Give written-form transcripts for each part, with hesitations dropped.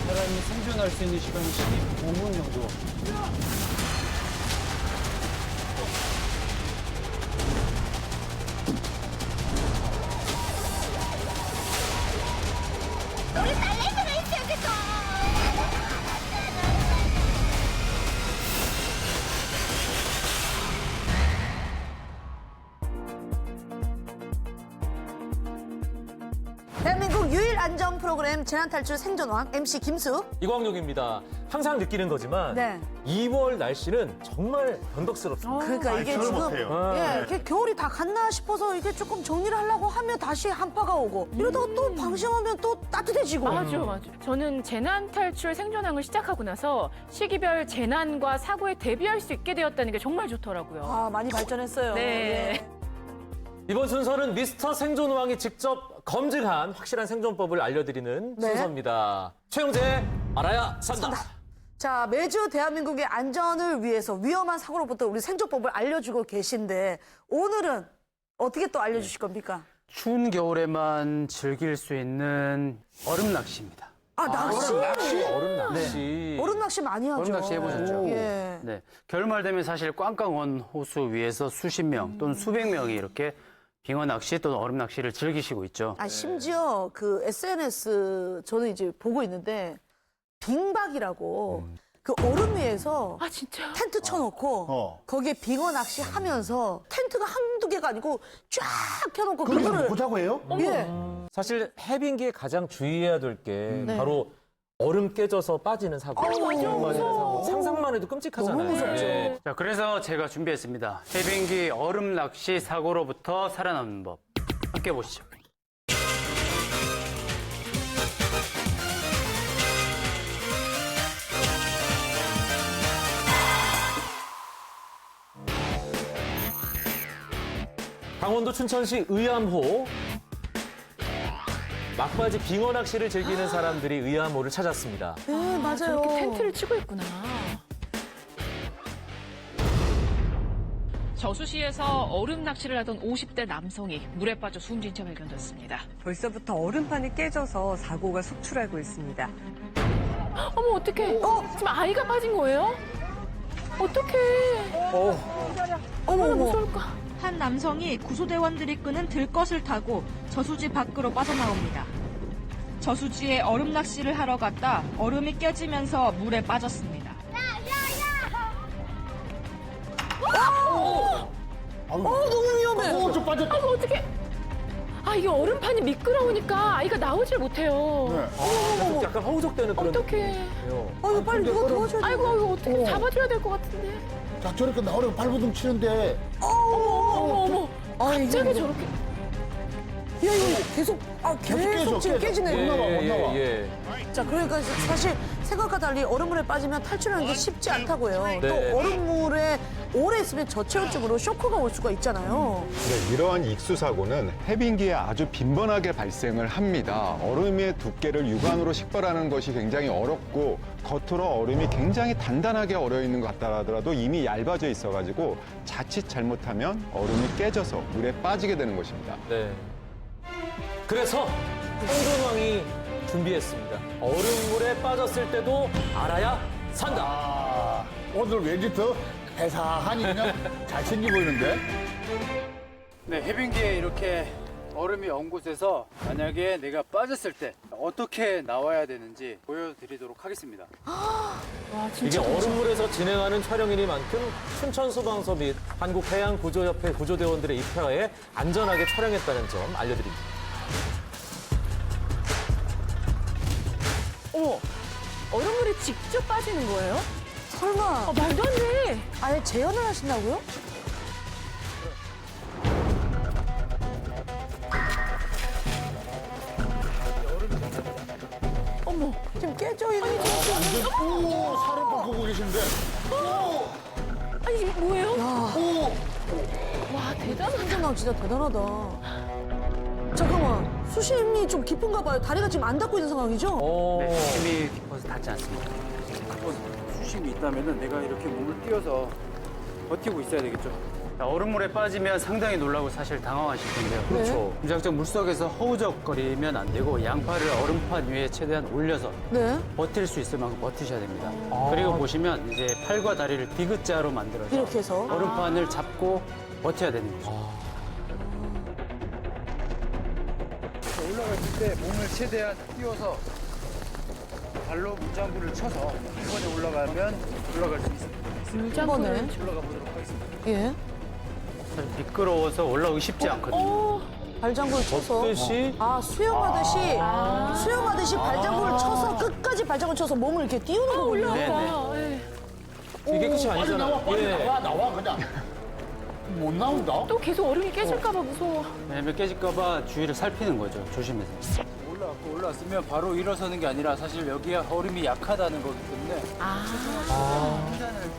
사람이 생존할 수 있는 시간이 15분 정도. 우리 딸내미가 있어야겠어. 대한민국 유일 안전 프로그램 재난탈출 생존왕 MC 김수. 이광용입니다. 항상 느끼는 거지만 네. 2월 날씨는 정말 변덕스럽습니다. 그러니까 이게 지금 이게 겨울이 다 갔나 싶어서 이게 조금 정리를 하려고 하면 다시 한파가 오고 이러다가 또 방심하면 또 따뜻해지고. 맞아. 저는 재난 탈출 생존왕을 시작하고 나서 시기별 재난과 사고에 대비할 수 있게 되었다는 게 정말 좋더라고요. 아, 많이 발전했어요. 네. 예. 이번 순서는 미스터 생존왕이 직접 검증한 확실한 생존법을 알려드리는 네. 순서입니다. 최영재 알아야 산다. 자, 매주 대한민국의 안전을 위해서 위험한 사고로부터 우리 생존법을 알려주고 계신데 오늘은 어떻게 또 알려주실 겁니까? 추운 겨울에만 즐길 수 있는 얼음 낚시입니다. 아, 낚시. 얼음 낚시. 얼음 낚시 많이 하죠. 얼음 낚시 해보셨죠? 예. 네. 겨울말 되면 사실 꽝꽝 온 호수 위에서 수십 명 또는 수백 명이 이렇게 빙어 낚시 또는 얼음 낚시를 즐기시고 있죠. 아, 심지어 그 SNS 저는 이제 보고 있는데 빙박이라고 그 얼음 위에서 아, 진짜요? 텐트 쳐놓고 거기에 빙어 낚시 하면서 텐트가 한두 개가 아니고 쫙 켜놓고 그거를 보자고 해요? 예. 사실 해빙기에 가장 주의해야 될 게 네. 바로 얼음 깨져서 빠지는 사고. 사고. 상상만 해도 끔찍하잖아요. 너무 무섭죠. 네. 자, 그래서 제가 준비했습니다. 해빙기 얼음 낚시 사고로부터 살아남는 법. 함께 보시죠. 강원도 춘천시 의암호. 막바지 빙어 낚시를 즐기는 사람들이 의암호를 찾았습니다. 네, 맞아요. 저렇게 텐트를 치고 있구나. 저수시에서 얼음 낚시를 하던 50대 남성이 물에 빠져 숨진 채 발견됐습니다. 벌써부터 얼음판이 깨져서 사고가 속출하고 있습니다. 어머, 어떡해. 지금 아이가 빠진 거예요? 어떡해. 얼마나 무서울까. 한 남성이 구조대원들이 끄는 들것을 타고 저수지 밖으로 빠져나옵니다. 저수지에 얼음 낚시를 하러 갔다 얼음이 깨지면서 물에 빠졌습니다. 너무 위험해. 좀 빠졌다. 아이고, 어떡해. 아, 이게 얼음판이 미끄러우니까 아이가 나오질 못해요. 네. 약간 허우적대는 그런 어떡해. 느낌이에요. 아유, 빨리 누가 도와줘야 돼. 아이고, 어떻게 잡아줘야 될 것 같은데. 자, 저렇게 나오려고 발버둥 치는데. 어머. 아, 이게 갑자기 뭐- 저렇게. 야, 이거 계속, 계속 지금 깨지네. 못 나와, 못 나와. 예. 자, 그러니까 사실 생각과 달리 얼음물에 빠지면 탈출하는 게 쉽지 않다고요. 네. 또 얼음물에 오래 있으면 저체온증으로 쇼크가 올 수가 있잖아요. 네, 이러한 익수 사고는 해빙기에 아주 빈번하게 발생을 합니다. 얼음의 두께를 육안으로 식별하는 것이 굉장히 어렵고 겉으로 얼음이 굉장히 단단하게 얼어 있는 것 같다 하더라도 이미 얇아져 있어가지고 자칫 잘못하면 얼음이 깨져서 물에 빠지게 되는 것입니다. 네. 그래서 생존왕이 준비했습니다. 얼음물에 빠졌을 때도 알아야 산다. 아, 오늘 왠지 더 회사하니 그냥 잘생겨 보이는데? 네, 해빙기에 이렇게 얼음이 온 곳에서 만약에 내가 빠졌을 때 어떻게 나와야 되는지 보여드리도록 하겠습니다. 와, 이게 진짜. 얼음물에서 진행하는 촬영이니만큼 춘천소방서 및 한국해양구조협회 구조대원들의 입회하에 안전하게 촬영했다는 점 알려드립니다. 어머, 얼음물에 직접 빠지는 거예요? 설마 말도 안 돼. 아예 재현을 하신다고요? 어머. 지금 깨져 있는 거. 오, 사람 보고 계신데. 아니, 이게 뭐예요? 야, 와, 대단하다. 생존왕 진짜 대단하다. 잠깐만, 수심이 좀 깊은가 봐요. 다리가 지금 안 닿고 있는 상황이죠? 네, 힘이 깊어서 닿지 않습니다. 수심이 있다면 내가 이렇게 몸을 띄워서 버티고 있어야 되겠죠. 얼음물에 빠지면 상당히 놀라고 사실 당황하실 텐데요. 그렇죠. 무작정 물속에서 허우적거리면 안 되고 양팔을 얼음판 위에 최대한 올려서 네. 버틸 수 있을 만큼 버티셔야 됩니다. 그리고 보시면 이제 팔과 다리를 디귿자로 만들어서 이렇게 해서. 얼음판을 잡고 버텨야 되는 거죠. 올라갔을 때 몸을 최대한 띄워서 발로 물장구를 쳐서 한 번에 올라가면 올라갈 수 있습니다. 물장구를 올라가 보도록 하겠습니다. 예. 사실 미끄러워서 올라오기 쉽지 않거든요. 발장구를 쳐서. 듯이 수영하듯이 발장구를 쳐서 끝까지 발장구를 쳐서 몸을 이렇게 띄우는 거군요. 네네. 이게 끝이 아니잖아요. 예. 나와 그냥. 못 나온다. 또 계속 얼음이 깨질까봐 무서워. 왜냐면 깨질까봐 주위를 살피는 거죠. 조심해서. 올라왔으면 바로 일어서는 게 아니라 사실 여기가 얼음이 약하다는 거기 때문에 판단을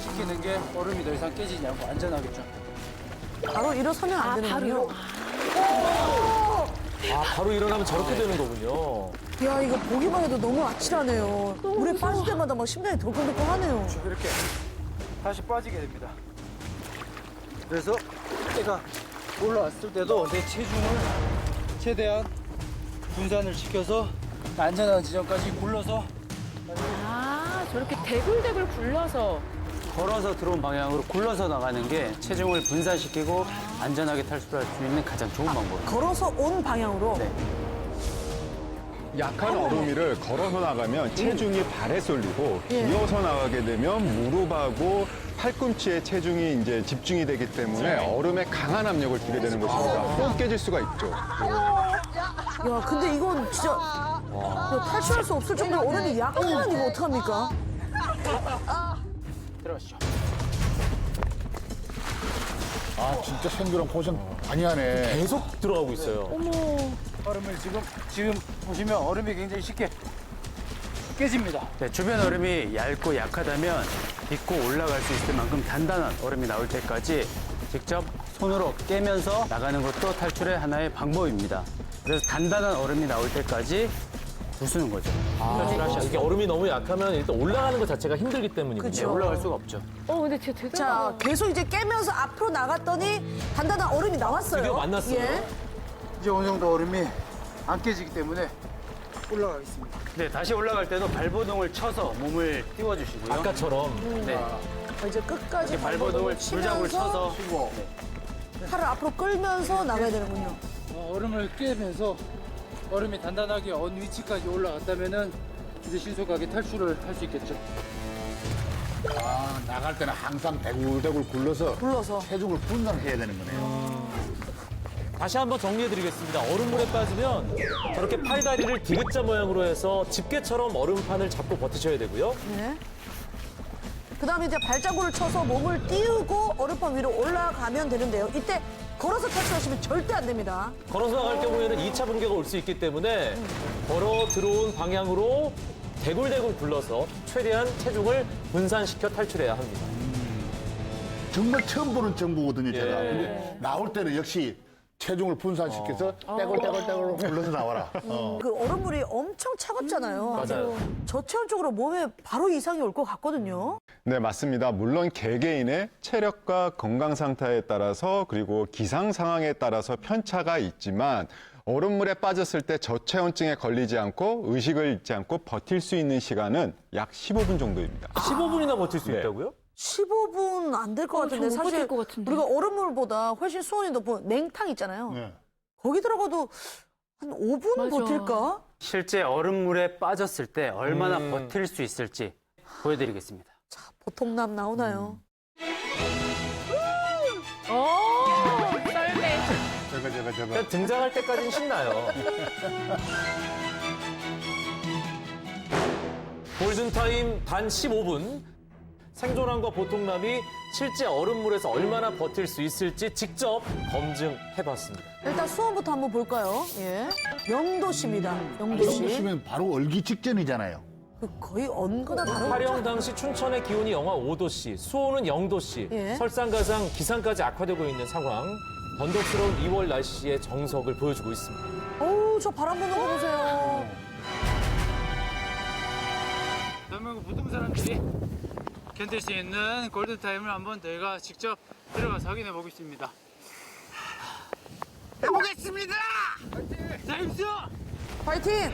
시키는 게 얼음이 더 이상 깨지지 않고 안전하겠죠. 바로 일어서면 안 되는군요. 바로 일어나면 저렇게 되는 거군요. 야, 이거 보기만 해도 너무 아찔하네요. 물에 빠질 때마다 막 심장이 덜컹덜컹하네요. 이렇게 다시 빠지게 됩니다. 그래서 내가 올라왔을 때도 내 체중을 최대한 분산을 시켜서 안전한 지점까지 굴러서 저렇게 대굴대굴 굴러서. 걸어서 들어온 방향으로 굴러서 나가는 게 체중을 분산시키고 안전하게 탈출할 수 있는 가장 좋은 방법입니다. 걸어서 온 방향으로. 네. 약한 얼음위를 걸어서 나가면 체중이 발에 쏠리고 기어서 나가게 되면 무릎하고 팔꿈치에 체중이 이제 집중이 되기 때문에 얼음에 강한 압력을 주게 되는 것입니다. 또 깨질 수가 있죠. 야, 근데 이건 진짜 탈출할 수 없을 정도로 얼음이 약하면 이거 어떡합니까? 들어가시죠. 진짜 생존랑 고생 많이 하네. 계속 들어가고 있어요. 얼음을 지금 보시면 얼음이 굉장히 쉽게 깨집니다. 네, 주변 얼음이 얇고 약하다면 딛고 올라갈 수 있을 만큼 단단한 얼음이 나올 때까지 직접 손으로 깨면서 나가는 것도 탈출의 하나의 방법입니다. 그래서 단단한 얼음이 나올 때까지 부수는 거죠. 이게 얼음이 너무 약하면 일단 올라가는 것 자체가 힘들기 때문이군요. 그쵸. 올라갈 수가 없죠. 근데 진짜 대단하다. 자, 계속 이제 깨면서 앞으로 나갔더니 단단한 얼음이 나왔어요. 드디어 만났어요. 예. 이제 어느 정도 얼음이 안 깨지기 때문에 올라가겠습니다. 네, 다시 올라갈 때도 발버둥을 쳐서 몸을 띄워주시고요. 아까처럼. 네, 이제 끝까지 발버둥을 물장구를 쳐서 팔을 앞으로 끌면서 나가야 되는군요. 얼음을 깨면서 얼음이 단단하게 어느 위치까지 올라갔다면은 이제 신속하게 탈출을 할 수 있겠죠. 나갈 때는 항상 대굴대굴 굴러서 체중을 분산해야 되는 거네요. 다시 한번 정리해드리겠습니다. 얼음물에 빠지면 저렇게 팔다리를 디귿자 모양으로 해서 집게처럼 얼음판을 잡고 버티셔야 되고요. 네. 그 다음에 이제 발자국을 쳐서 몸을 띄우고 얼음판 위로 올라가면 되는데요. 이때 걸어서 탈출하시면 절대 안 됩니다. 걸어서 나갈 경우에는 2차 붕괴가 올 수 있기 때문에 걸어 들어온 방향으로 대굴대굴 굴러서 최대한 체중을 분산시켜 탈출해야 합니다. 정말 처음 보는 정보거든요, 제가. 예. 근데 나올 때는 역시 체중을 분산시켜서 떼굴떼굴 굴러서 나와라. 그 얼음물이 엄청 차갑잖아요. 맞아요. 저체온적으로 몸에 바로 이상이 올 것 같거든요. 네, 맞습니다. 물론 개개인의 체력과 건강 상태에 따라서 그리고 기상 상황에 따라서 편차가 있지만 얼음물에 빠졌을 때 저체온증에 걸리지 않고 의식을 잃지 않고 버틸 수 있는 시간은 약 15분 정도입니다. 15분이나 버틸 수 네. 있다고요? 15분 안 될 것 같은데 저못 사실 버틸 것 같은데. 우리가 얼음물보다 훨씬 수온이 높은 냉탕 있잖아요. 네. 거기 들어가도 한 5분 맞아. 버틸까? 실제 얼음물에 빠졌을 때 얼마나 버틸 수 있을지 보여드리겠습니다. 보통남 나오나요? 썰매. 저거. 일단 등장할 때까지는 신나요. 골든타임 단 15분. 생존함과 보통남이 실제 얼음물에서 얼마나 버틸 수 있을지 직접 검증해봤습니다. 일단 수온부터 한번 볼까요? 예. 0도씨입니다. 0도씨. 보시면 바로 얼기 직전이잖아요. 거의 언거나 다른 촬영 당시 춘천의 기온이 영하 5도씨, 수온은 0도씨, 예. 설상가상 기상까지 악화되고 있는 상황. 번덕스러운 2월 날씨의 정석을 보여주고 있습니다. 어우, 저 바람 부는 거 보세요. 대한민국 모든 사람들이 견딜 수 있는 골든타임을 한번 저희가 직접 들어가서 확인해 보겠습니다. 해보겠습니다. 자, 입수! 파이팅!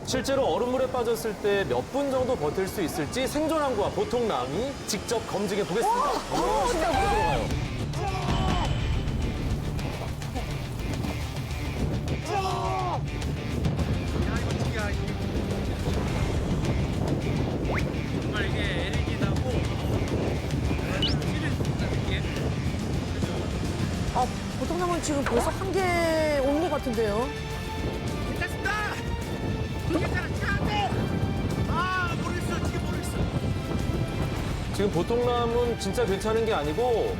실제로 얼음물에 빠졌을 때 몇 분 정도 버틸 수 있을지 생존함과 보통남이 직접 검증해 보겠습니다. 들어가요. 정말 이게 LED다고 아, 보통남은 지금 벌써 한 개 온 것 같은데요. 지금 보통남은 진짜 괜찮은 게 아니고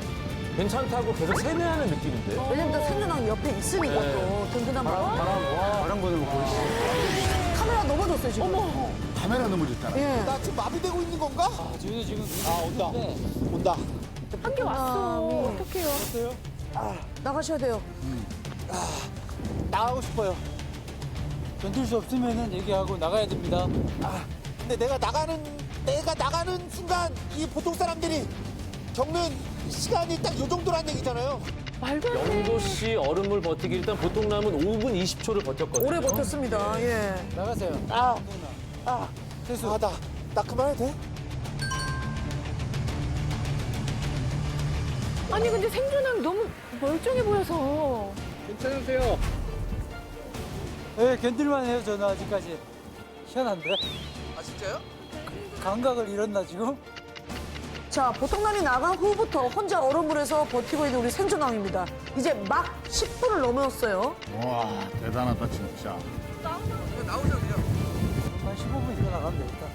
괜찮다고 계속 세뇌하는 느낌인데요. 왜냐면 또 생존왕 옆에 있으니까 네. 또 든든한 거. 바람 부는 거 보이시죠? 카메라 넘어졌어요, 지금. 카메라 넘어졌잖아. 예. 나 지금 마비되고 있는 건가? 지금 온다. 온다. 한 개 왔어. 보통남이 어떡해요? 나가셔야 돼요. 나가고 싶어요. 견딜 수 없으면 얘기하고 나가야 됩니다. 근데 내가 나가는 순간 이 보통 사람들이 겪는 시간이 딱 요 정도란 얘기잖아요. 말도 안 돼. 영도 씨 얼음물 버티기 일단 보통남은 5분 20초를 버텼거든요. 오래 버텼습니다. 예. 나가세요. 죄송하다. 나 그만해도 돼? 아니 근데 생존왕 너무 멀쩡해 보여서. 괜찮으세요? 네, 견딜만 해요, 저는 아직까지. 희한한데? 아 진짜요? 감각을 잃었나, 지금? 자, 보통남이 나간 후부터 혼자 얼음물에서 버티고 있는 우리 생존왕입니다. 이제 막 10분을 넘었어요. 와 대단하다 진짜. 한 15분 있다 나가면 되겠다.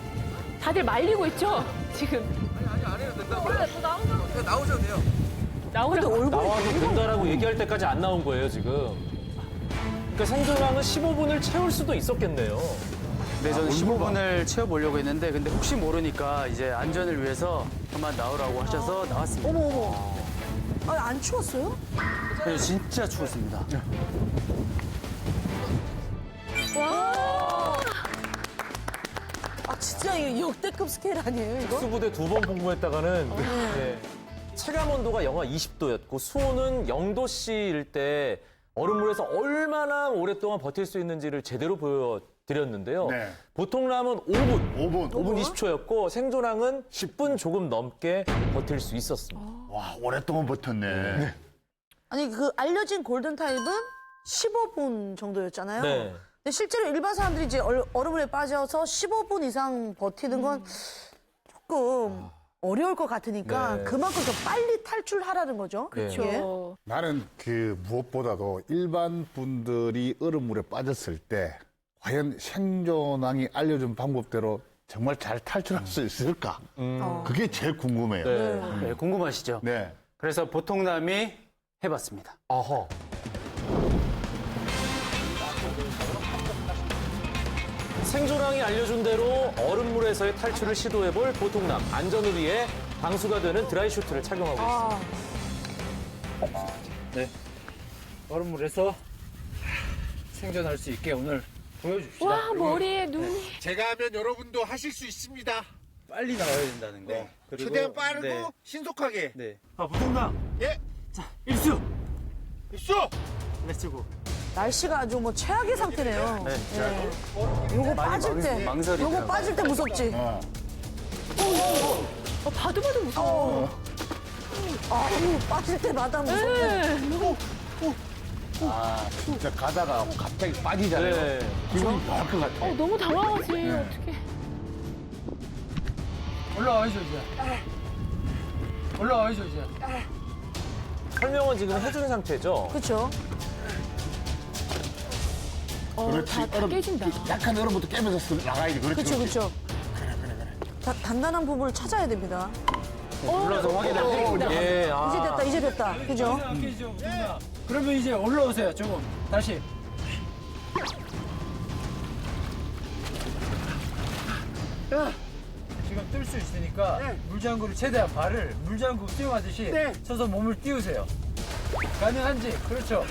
다들 말리고 있죠? 지금. 나오라고. 얼굴이 나와도 된다라고 얘기할 때까지 안 나온 거예요, 지금. 그러니까 생존왕은 15분을 채울 수도 있었겠네요. 네, 저는 15분을 채워보려고 했는데, 근데 혹시 모르니까 이제 안전을 위해서 그만 나오라고 하셔서 나왔습니다. 어머, 어머. 아니, 안 추웠어요? 네, 진짜 추웠습니다. 아, 진짜 이거 역대급 스케일 아니에요, 이거? 특수부대 2번 복무했다가는 네. 체감 온도가 영하 20도였고 수온은 0도씨일 때 얼음물에서 얼마나 오랫동안 버틸 수 있는지를 제대로 보여드렸는데요. 네. 보통남은 5분 5분. 20초였고 생존왕은 10분 조금 넘게 버틸 수 있었습니다. 와 오랫동안 버텼네. 아니, 그 알려진 골든타임은 15분 정도였잖아요. 네. 근데 실제로 일반 사람들이 이제 얼음물에 빠져서 15분 이상 버티는 건 조금 어려울 것 같으니까 네. 그만큼 더 빨리 탈출하라는 거죠. 그렇죠. 예. 나는 그 무엇보다도 일반 분들이 얼음물에 빠졌을 때 과연 생존왕이 알려준 방법대로 정말 잘 탈출할 수 있을까? 그게 제일 궁금해요. 네. 네, 궁금하시죠? 네. 그래서 보통남이 해봤습니다. 아하. 생존왕이 알려준 대로 얼음물에서의 탈출을 시도해볼 보통남. 안전을 위해 방수가 되는 드라이슈트를 착용하고 있습니다. 네. 얼음물에서 생존할 수 있게 오늘 보여줍시다. 와 머리에 눈이. 제가 하면 여러분도 하실 수 있습니다. 빨리 나와야 된다는 거. 네. 그리고, 최대한 빠르고 네. 신속하게. 네. 보통남. 예. 자, 일수. 입수. 렛츠고. 날씨가 아주 뭐 최악의 상태네요. 네. 예. 요거 빠질 때, 망설이더라고요. 요거 빠질 때 무섭지. 봐도 무서워. 아우, 빠질 때마다 무섭네. 아 진짜 가다가 갑자기 빠지잖아요. 네. 기분이 묘할 것 같아. 너무 당황하지. 어떡해. 올라와야죠, 이제. 올라와야죠, 이제. 설명은 지금 해준 상태죠? 그렇죠. 다 깨진다. 약한 얼음부터 깨면서 나가야지. 그렇지. 그렇죠, 그렇죠. 단단한 부분을 찾아야 됩니다. 올라서 확인하고. 예, 아. 이제 됐다. 그죠? 그러면 이제 올라오세요, 조금. 다시. 지금 뜰 수 있으니까 물장구를 최대한 발을 물장구 수영하듯이 쳐서 몸을 띄우세요. 가능한지? 그렇죠.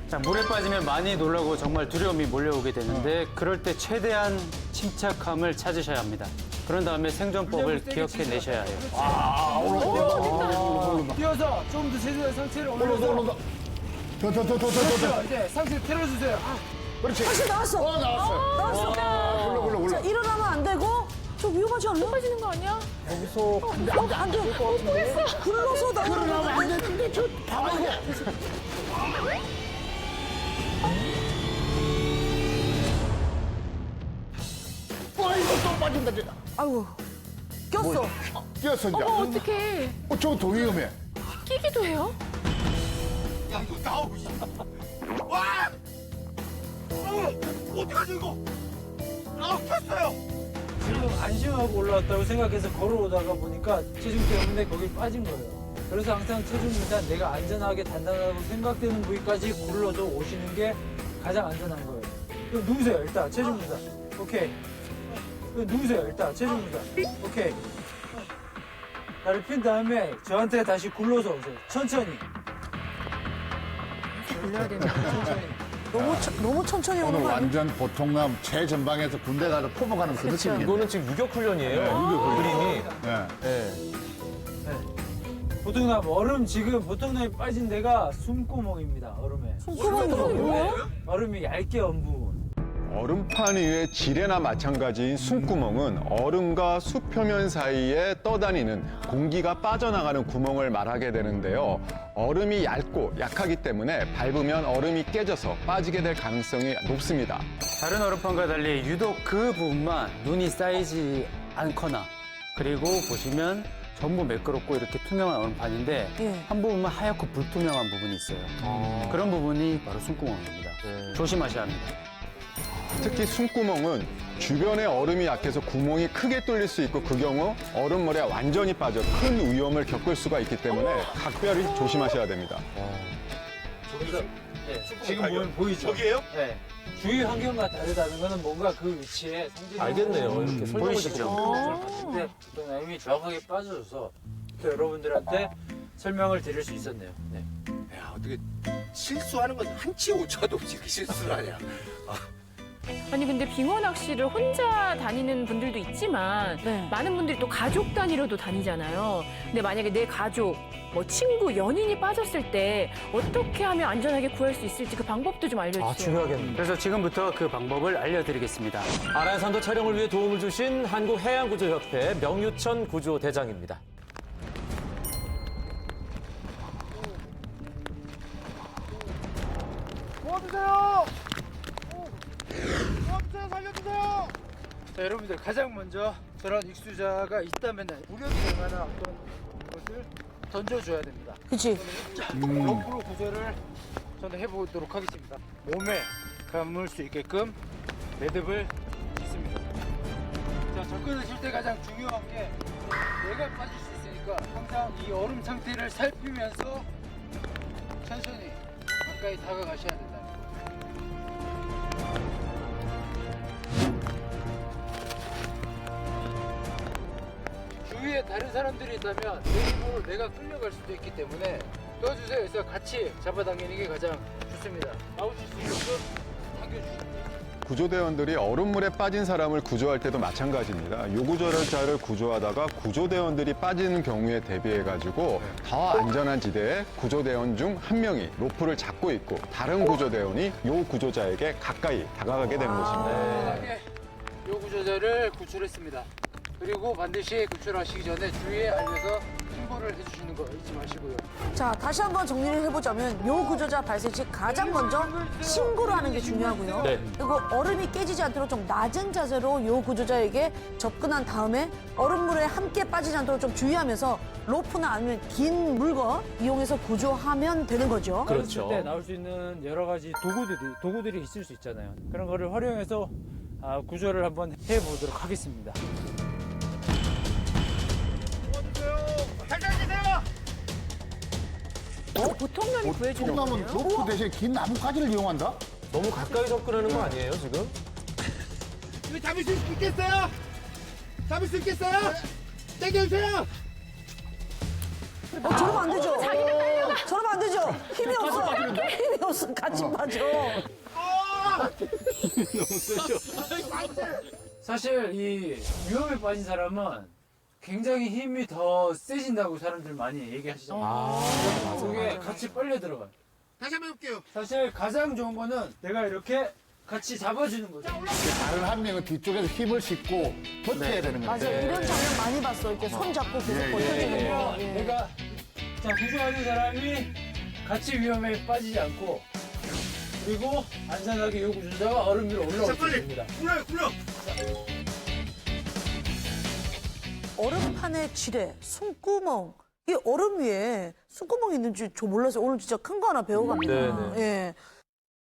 자, 물에 빠지면 많이 놀라고 정말 두려움이 몰려오게 되는데 그럴 때 최대한 침착함을 찾으셔야 합니다. 그런 다음에 생존법을 기억해내셔야 해요. 뛰어서 좀 더 제대로 상체를 올려서 올라온다. 더. 이제 상체 틀어주세요. 그렇지. 다시 나왔어. 나왔어. 올라. 자, 일어나면 안 되고. 저 위험하지 않나? 빠지는 거 아니야? 안 돼. 굴러서 나가면 안 되는데 저 방하고. 이거 또 빠진다, 진짜. 아이고. 꼈어. 뛰었어, 이제. 어머, 어떡해. 저거 더 위험해. 끼기도 해요? 지금 안심하고 올라왔다고 생각해서 걸어오다가 보니까 체중 때문에 거기 빠진 거예요. 그래서 항상 체중 일단 내가 안전하게 단단하다고 생각되는 부위까지 굴러서 오시는 게 가장 안전한 거예요. 그럼 누우세요, 일단 체중 분산. 오케이. 그럼 누우세요, 일단 체중 분산. 오케이. 다리 핀 다음에 저한테 다시 굴러서 오세요. 천천히. 올려야 되는 거. 천천히. 너무 천천히 오는 오늘 거 아니야? 완전 보통남 최전방에서 군대 가서 포복하는 그 느낌이에요. 이거는 지금 유격 훈련이에요. 그림이. 네. 네. 보통남 얼음 지금 보통남이 빠진 데가 숨구멍입니다. 얼음에. 손구멍이 뭐예요? 얼음이 얇게 얹은 부분. 얼음판 위의 지뢰나 마찬가지인 숨구멍은 얼음과 숲 표면 사이에 떠다니는 공기가 빠져나가는 구멍을 말하게 되는데요. 얼음이 얇고 약하기 때문에 밟으면 얼음이 깨져서 빠지게 될 가능성이 높습니다. 다른 얼음판과 달리 유독 그 부분만 눈이 쌓이지 않거나 그리고 보시면 전부 매끄럽고 이렇게 투명한 얼음판인데 예. 한 부분만 하얗고 불투명한 부분이 있어요. 그런 부분이 바로 숨구멍입니다. 조심하셔야 합니다. 특히 숨구멍은 주변에 얼음이 약해서 구멍이 크게 뚫릴 수 있고 그 경우 얼음물에 완전히 빠져 큰 위험을 겪을 수가 있기 때문에 각별히 조심하셔야 됩니다. 지금 보면 보이죠? 저기예요? 네. 주위 환경과 다르다는 거는 뭔가 그 위치에 상징이 알겠네요. 이렇게 설명을 보이시죠? 근데 보통남이 정확하게 빠져줘서 또 여러분들한테 설명을 드릴 수 있었네요. 네. 야, 어떻게 실수하는 건 한치 오차도 없이 그 실수를 하냐. 아니 근데 빙어 낚시를 혼자 다니는 분들도 있지만 네. 많은 분들이 또 가족 단위로도 다니잖아요. 근데 만약에 내 가족, 뭐 친구, 연인이 빠졌을 때 어떻게 하면 안전하게 구할 수 있을지 그 방법도 좀 알려주세요. 아, 중요하겠네요. 그래서 지금부터 그 방법을 알려드리겠습니다. 아란산도 촬영을 위해 도움을 주신 한국해양구조협회 명유천 구조대장입니다. 자, 여러분들 가장 먼저 저런 익수자가 있다면 우려될 만한 어떤 것을 던져줘야 됩니다. 그치? 옆으로 구조를 저는 해보도록 하겠습니다. 몸에 감을 수 있게끔 매듭을 짓습니다. 자, 접근하실 때 가장 중요한 게 내가 빠질 수 있으니까 항상 이 얼음 상태를 살피면서 천천히 가까이 다가가셔야 된다. 주위에 다른 사람들이 있다면 내 힘으로 내가 끌려갈 수도 있기 때문에 떠주세요. 그래서 같이 잡아당기는 게 가장 좋습니다. 나오실 수 있게끔 당겨주십니다. 구조대원들이 얼음물에 빠진 사람을 구조할 때도 마찬가지입니다. 요구조절자를 구조하다가 구조대원들이 빠지는 경우에 대비해가지고 더 안전한 지대에 구조대원 중 한 명이 로프를 잡고 있고 다른 구조대원이 요 구조자에게 가까이 다가가게 되는 것입니다. 편하게 요 구조자를 구출했습니다. 그리고 반드시 구출하시기 전에 주위에 알려서 신고를 해주시는 거 잊지 마시고요. 자, 다시 한번 정리를 해보자면 요 구조자 발생 시 가장 먼저 신고를 하는 게 중요하고요. 네. 그리고 얼음이 깨지지 않도록 좀 낮은 자세로 요 구조자에게 접근한 다음에 얼음물에 함께 빠지지 않도록 좀 주의하면서 로프나 아니면 긴 물건 이용해서 구조하면 되는 거죠. 그렇죠. 때 나올 수 있는 여러 가지 도구들이 있을 수 있잖아요. 그런 거를 활용해서 구조를 한번 해보도록 하겠습니다. 보통남이 구해주는 콩나물 거예요? 로프 대신 긴 나뭇가지를 이용한다? 너무 가까이 접근하는 거 아니에요, 지금? 이거 잡을 수 있겠어요? 잡을 수 있겠어요? 당겨주세요! 저러면 안 되죠. 저러면 안 되죠. 힘이 없어. 힘이 없어. 같이 빠져. 너무 세죠? 사실 이 위험에 빠진 사람은 굉장히 힘이 더 세진다고 사람들 많이 얘기하시잖아요. 속에 같이 빨려 들어가요. 다시 한번 해볼게요. 사실 가장 좋은 거는 내가 이렇게 같이 잡아주는 거죠. 다른 한 명은 뒤쪽에서 힘을 싣고 버텨야 되는 거예요. 맞아, 이런 장면 많이 봤어. 이렇게 손 잡고 계속 버텨주는 거. 예. 내가 자 구조하는 사람이 같이 위험에 빠지지 않고 그리고 안전하게 요 구조자가 얼음 위로 올라올 수 있습니다. 굴러. 얼음판의 지뢰, 숨구멍. 이 얼음 위에 숨구멍이 있는지 저 몰라서 오늘 진짜 큰 거 하나 배워갑니다. 네네. 예.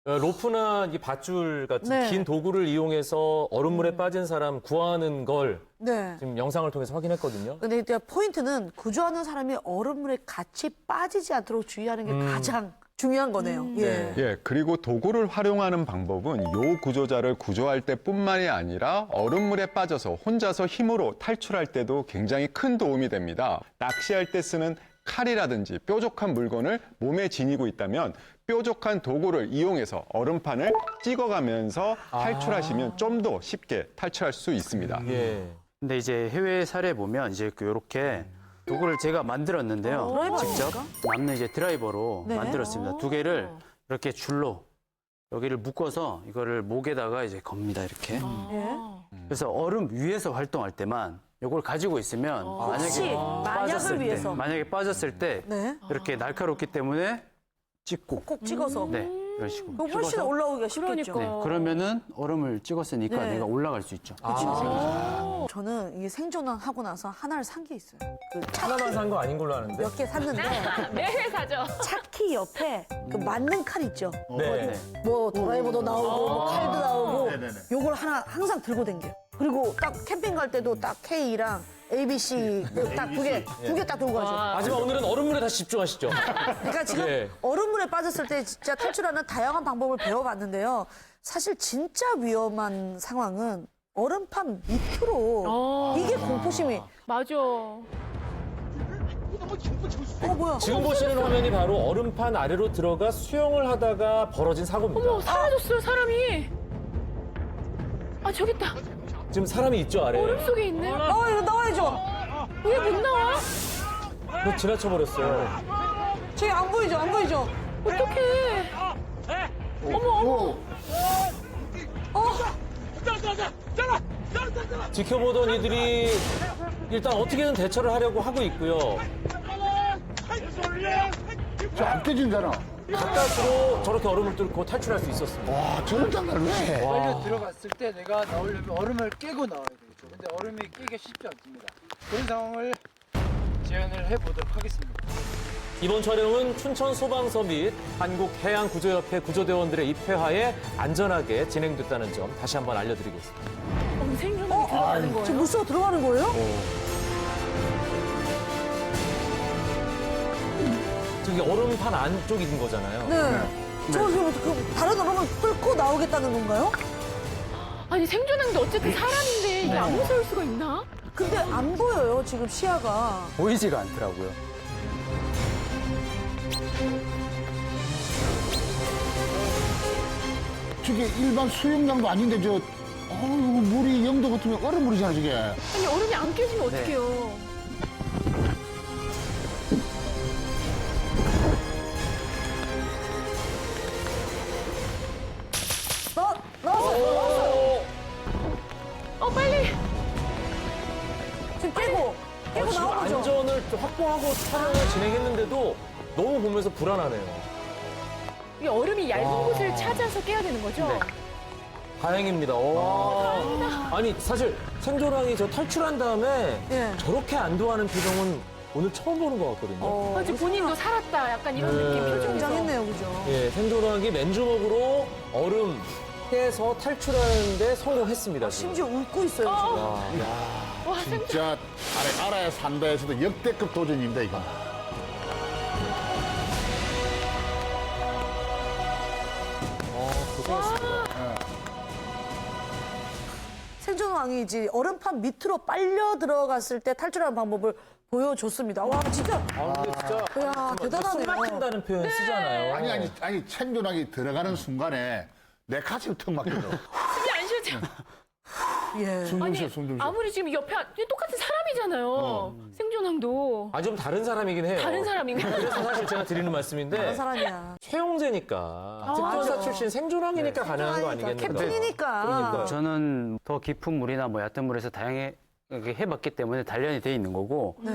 로프나 이 밧줄 같은 네. 긴 도구를 이용해서 얼음물에 빠진 사람 구하는 걸 네. 지금 영상을 통해서 확인했거든요. 근데 이제 포인트는 구조하는 사람이 얼음물에 같이 빠지지 않도록 주의하는 게 가장 중요한 거네요. 예. 예, 그리고 도구를 활용하는 방법은 요 구조자를 구조할 때뿐만이 아니라 얼음물에 빠져서 혼자서 힘으로 탈출할 때도 굉장히 큰 도움이 됩니다. 낚시할 때 쓰는 칼이라든지 뾰족한 물건을 몸에 지니고 있다면 뾰족한 도구를 이용해서 얼음판을 찍어가면서 탈출하시면 좀 더 쉽게 탈출할 수 있습니다. 예. 근데 이제 해외 사례 보면 이제 요렇게 도구를 제가 만들었는데요. 드라이버 직접 아닙니까? 남는 이제 드라이버로 네. 만들었습니다. 두 개를 이렇게 줄로 여기를 묶어서 이거를 목에다가 이제 겁니다. 이렇게. 예. 그래서 얼음 위에서 활동할 때만 이걸 가지고 있으면 혹시 만약을 빠졌을 위해서. 때, 만약에 빠졌을 때 네. 이렇게 날카롭기 때문에 찍고 꼭 찍어서. 네 이런 식으로 그럼 훨씬 찍어서 올라오기가 쉽겠죠. 네, 그러면은 얼음을 찍었으니까 네. 내가 올라갈 수 있죠. 저는 이게 생존을 하고 나서 하나를 산 게 있어요. 그 하나만 산 거 아닌 걸로 아는데. 몇 개 샀는데 매일 사죠. 차키 옆에 그 맞는 칼 있죠. 네. 뭐 드라이버도 나오고 뭐 칼도 나오고 네네네. 요걸 하나 항상 들고 댕겨요. 그리고 딱 캠핑 갈 때도 딱 K랑 ABC 딱 두 개 딱 들고 가죠. 하지만 오늘은 얼음물에 다시 집중하시죠. 그러니까 지금 예. 얼음물에 빠졌을 때 진짜 탈출하는 다양한 방법을 배워봤는데요. 사실 진짜 위험한 상황은 얼음판 밑으로 이게 공포심이. 맞아. 뭐야? 지금 보시는 화면이 바로 얼음판 아래로 들어가 수영을 하다가 벌어진 사고입니다. 어머, 사라졌어요, 사람이. 아, 저기 있다. 지금 사람이 있죠, 아래에. 얼음 속에 있네. 이거 나와야죠. 왜 못 나와? 그거 지나쳐버렸어요. 저기 안 보이죠? 안 보이죠? 어떡해. 어머. 지켜보던 이들이 일단 어떻게든 대처를 하려고 하고 있고요. 저안 깨진잖아. 가까스로 저렇게 얼음을 뚫고 탈출할 수 있었습니다. 와, 저런 장난을 왜? 빨려 들어갔을 때 내가 나오려면 얼음을 깨고 나와야 되겠죠. 근데 얼음이 깨기가 쉽지 않습니다. 그런 상황을 재현을 해보도록 하겠습니다. 이번 촬영은 춘천 소방서 및 한국해양구조협회 구조대원들의 입회하에 안전하게 진행됐다는 점 다시 한번 알려드리겠습니다. 생존이 들어가는 거예요? 지금 물속으로 들어가는 거예요? 저기 얼음판 안쪽인 거잖아요. 네. 저 지금 그 다른 얼음을 뚫고 나오겠다는 건가요? 아니, 생존하는데 어쨌든 사람인데 이게 안 무서울 수가 있나? 근데 안 보여요, 지금 시야가. 보이지가 않더라고요. 저게 일반 수영장도 아닌데 이거 물이 0도 같으면 얼음물이잖아, 저게. 아니, 얼음이 안 깨지면 어떡해요. 나왔어요. 빨리. 지금 깨고 지금 나온 거죠? 안전을 좀 확보하고 촬영을 진행했는데도 너무 보면서 불안하네요. 이 얼음이 얇은 곳을 찾아서 깨야 되는 거죠? 다행입니다. 아니 사실 생존왕이 저 탈출한 다음에 예. 저렇게 안도하는 표정은 오늘 처음 보는 것 같거든요. 맞아, 본인도 살았다. 약간 이런 느낌 표정에서. 긴장했네요, 그죠? 예, 생존왕이 맨주먹으로 얼음 깨서 탈출하는데 성공했습니다. 지금. 심지어 웃고 있어요, 지금. 와, 생존. 진짜 알아야 산다에서도 역대급 도전입니다, 이거. 고생했습니다. 생존왕이 이제 얼음판 밑으로 빨려 들어갔을 때 탈출하는 방법을 보여줬습니다. 와, 진짜. 근데 진짜 이야, 대단하네요. 숨 막힌다는 표현 쓰잖아요. 아니, 생존하기 들어가는 순간에 내 가슴이 턱 막혀져. 숨이 안 쉬어져. 예. 숨 좀 쉬어, 숨 좀 쉬어. 아무리 지금 옆에 똑같은 사람이잖아요. 생존왕도. 아, 좀 다른 사람이긴 해요. 다른 사람인가요? 그래서 사실 제가 드리는 말씀인데 다른 사람이야. 최용재니까 특전사 출신 생존왕이니까 가능한 거 아니겠는가? 캡틴이니까. 그러니까요. 저는 더 깊은 물이나 뭐 얕은 물에서 다양하게 해봤기 때문에 단련이 돼 있는 거고 네.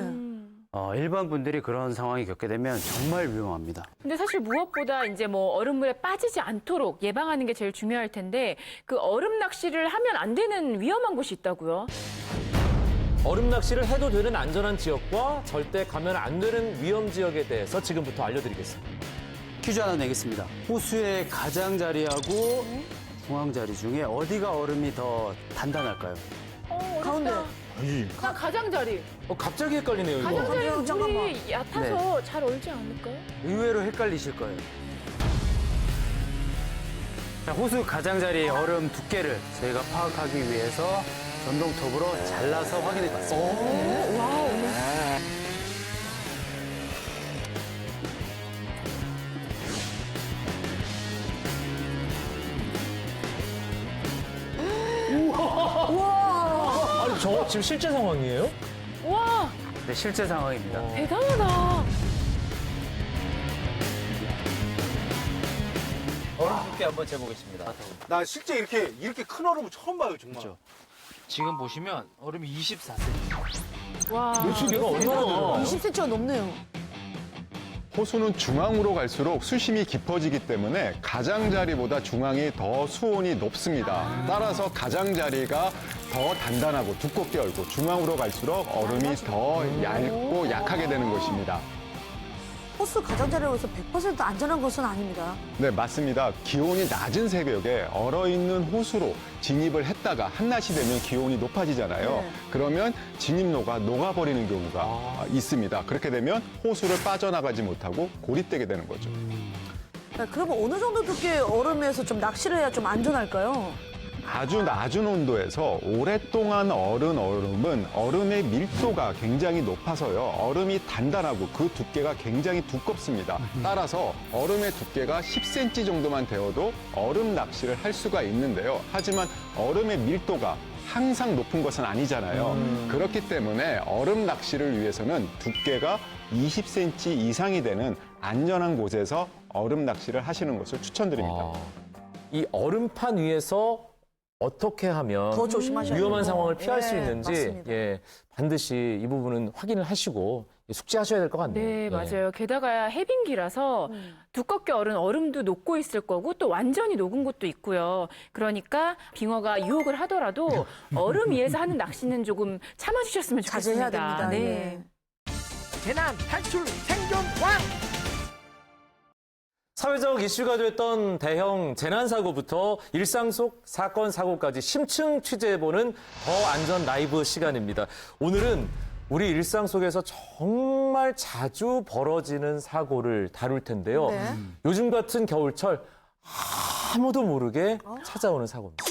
일반 분들이 그런 상황이 겪게 되면 정말 위험합니다. 근데 사실 무엇보다 이제 뭐 얼음물에 빠지지 않도록 예방하는 게 제일 중요할 텐데 그 얼음 낚시를 하면 안 되는 위험한 곳이 있다고요? 얼음 낚시를 해도 되는 안전한 지역과 절대 가면 안 되는 위험 지역에 대해서 지금부터 알려드리겠습니다. 퀴즈 하나 내겠습니다. 호수의 가장자리하고 중앙자리 중에 어디가 얼음이 더 단단할까요? 가운데. 나 가장자리. 갑자기 헷갈리네요, 이거. 가장자리는 잠깐만. 물이 얕아서 잘 얼지 않을까요? 의외로 헷갈리실 거예요. 자, 호수 가장자리의 얼음 두께를 저희가 파악하기 위해서 전동톱으로 잘라서 확인해 봤습니다. 아니, 저 지금 실제 상황이에요? 와, 네, 실제 상황입니다. 대단하다. 얼음 두께 한번 재보겠습니다. 나 실제 이렇게 큰 얼음을 처음 봐요, 정말. 지금 보시면 얼음이 24cm. 와. 이거 얼마나 20cm가 넘네요. 호수는 중앙으로 갈수록 수심이 깊어지기 때문에 가장자리보다 중앙이 더 수온이 높습니다. 따라서 가장자리가 더 단단하고 두껍게 얼고 중앙으로 갈수록 얼음이 더 얇고 약하게 되는 것입니다. 호수 가장자리라고 해서 100% 안전한 것은 아닙니다. 네, 맞습니다. 기온이 낮은 새벽에 얼어있는 호수로 진입을 했다가 한낮이 되면 기온이 높아지잖아요. 네. 그러면 진입로가 녹아버리는 경우가 있습니다. 그렇게 되면 호수를 빠져나가지 못하고 고립되게 되는 거죠. 네, 그러면 어느 정도 두께 얼음에서 좀 낚시를 해야 좀 안전할까요? 아주 낮은 온도에서 오랫동안 얼은 얼음은 얼음의 밀도가 굉장히 높아서요. 얼음이 단단하고 그 두께가 굉장히 두껍습니다. 따라서 얼음의 두께가 10cm 정도만 되어도 얼음 낚시를 할 수가 있는데요. 하지만 얼음의 밀도가 항상 높은 것은 아니잖아요. 그렇기 때문에 얼음 낚시를 위해서는 두께가 20cm 이상이 되는 안전한 곳에서 얼음 낚시를 하시는 것을 추천드립니다. 이 얼음판 위에서 어떻게 하면 더 조심하셔야 위험한 되고. 상황을 피할 예, 수 있는지 맞습니다. 반드시 이 부분은 확인을 하시고 숙지하셔야 될 것 같네요. 네, 예. 맞아요. 게다가 해빙기라서 두껍게 얼은 얼음도 녹고 있을 거고 또 완전히 녹은 곳도 있고요. 그러니까 빙어가 유혹을 하더라도 얼음 위에서 하는 낚시는 조금 참아주셨으면 좋겠습니다. 자제해야 됩니다. 네. 예. 재난 탈출 생존왕! 사회적 이슈가 됐던 대형 재난사고부터 일상 속 사건, 사고까지 심층 취재해보는 더 안전 라이브 시간입니다. 오늘은 우리 일상 속에서 정말 자주 벌어지는 사고를 다룰 텐데요. 네. 요즘 같은 겨울철 아무도 모르게 찾아오는 사고입니다.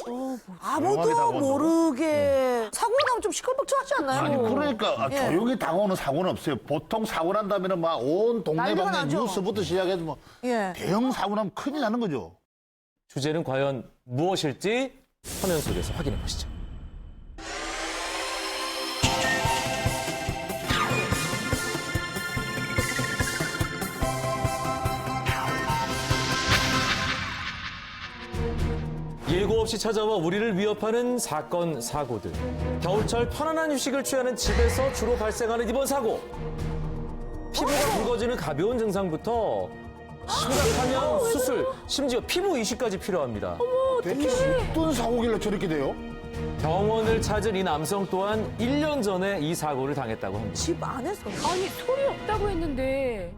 아무도 모르게 사고가 나면 좀 시끌벅적하지 않나요? 아니 그러니까 예. 조용히 당하는 사고는 없어요. 보통 사고 난다면 막 온 난리가 동네방네 나죠. 뉴스부터 시작해서 뭐 예. 대형 사고 나면 큰일 나는 거죠. 주제는 과연 무엇일지 화면 속에서 확인해 보시죠. 예고 없이 찾아와 우리를 위협하는 사건, 사고들. 겨울철 편안한 휴식을 취하는 집에서 주로 발생하는 이번 사고. 피부가 붉어지는 가벼운 증상부터 심각하면 수술, 심지어 피부 이식까지 필요합니다. 대체 어떤 사고길래 저렇게 돼요? 병원을 찾은 이 남성 또한 1년 전에 이 사고를 당했다고 합니다. 집 안에서. 아니, 소리 없다고 했는데.